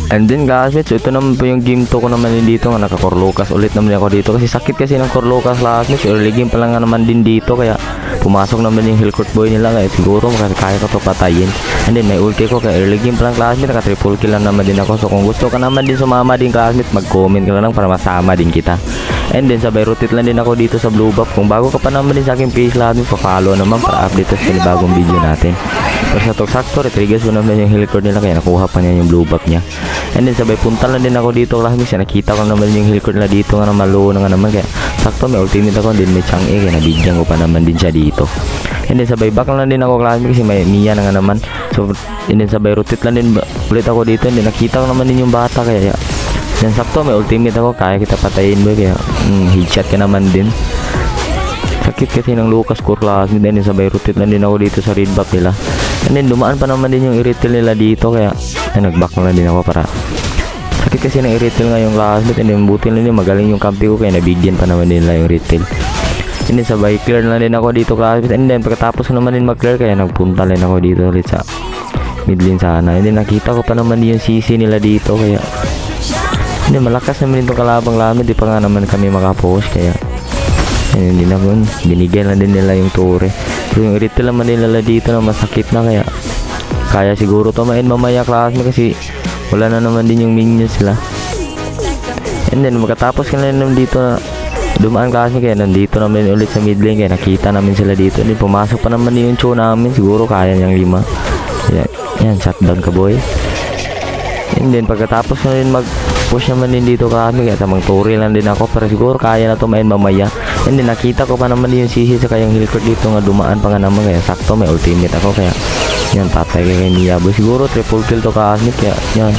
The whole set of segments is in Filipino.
And then classmates, so ito naman po yung game 2 ko naman din dito nga naka-Corlocas ulit naman ako dito kasi sakit kasi ng Corlocas classmates. Early game pa lang nga naman din dito kaya pumasok naman yung Hillcourt boy nila kaya siguro kaya ko to patayin. And then may ulti ko kaya early game pa lang classmates, naka triple kill lang naman din ako. So kung gusto ka naman din sumama din classmates, mag-comment ka lang para masama din kita. And then sabay rotate lang din ako dito sa blue buff. Kung bago ka pa naman din sa aking page classmates, pa-follow naman para update sa bagong video natin. So sa Toxactor, retriggers ko naman yung Hillcourt nila kaya nakuha pa niya yung blue buff niya. And then sabay punta lang din ako dito classmates, nakita ko naman yung Hillcourt nila dito nga na maluho na nga naman kaya sakto may ultimate ako. And then may Chang'e kaya nabigyan ko pa naman din siya dito. And then sabay back lang din ako classmates kasi may Mia na nga naman. So and then sabay rotate lang din ulit ako dito. And then nakita ko naman din yung bata kaya yan sakto may ultimate ako kaya kita patayin boy kaya headshot ka naman din. Sakit kasi ng Lucas core classmates. And then sabay rotate lang din ako dito sa red buff nila. And then dumaan pa naman din yung i-retail nila dito kaya nag-back lang din ako para sakit kasi ng i-retail nga yung classmate. And then buti lang din magaling yung kampi ko kaya nabigyan pa naman nila yung retail. And then sabay clear na din ako dito classmate. And then pagkatapos ko naman din mag-clear kaya nagpunta din ako dito ulit sa mid lane sana. And then nakita ko pa naman yung CC nila dito kaya hindi malakas naman itong kalabang lamit. Di pa nga naman kami makapost kaya hindi naman binigyan lang din nila yung tore. So yung retail naman nila dito na masakit na kaya siguro to main mamaya classmate kasi wala na naman din yung minions sila. And then magkatapos ka na naman dito na dumaan classmate kaya nandito naman ulit sa mid lane kaya nakita namin sila dito. And then pumasok pa naman yung show namin, siguro kaya niyang 5. Yan shutdown ka boy. And then pagkatapos na rin mag-push naman din dito kami kaya tamang turi lang din ako pero siguro kaya na to main mamaya. And then nakita ko pa naman din yung CC sa kayang Hillcourt dito nga dumaan pa nga naman kaya sakto may ultimate ako kaya yan patay kay Mia boy. Siguro triple kill to classmate kaya yan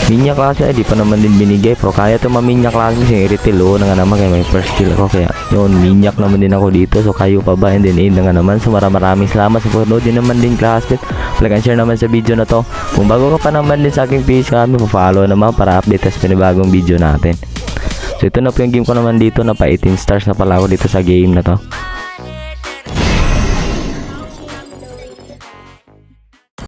Minya klase di pa naman din binigay pero kaya to maminya klase yung retail na nga naman kaya may first kill ako kaya yun minyak naman din ako dito. So kayo pa ba and then na nga naman. So maraming salamat sa panood din naman din classmate. Like and share naman sa video na to. Kung bago ka pa naman din sa aking page kami pa-follow naman para update sa panibagong video natin. So ito na po yung game ko naman dito na pa 18 stars na pala ako dito sa game na to.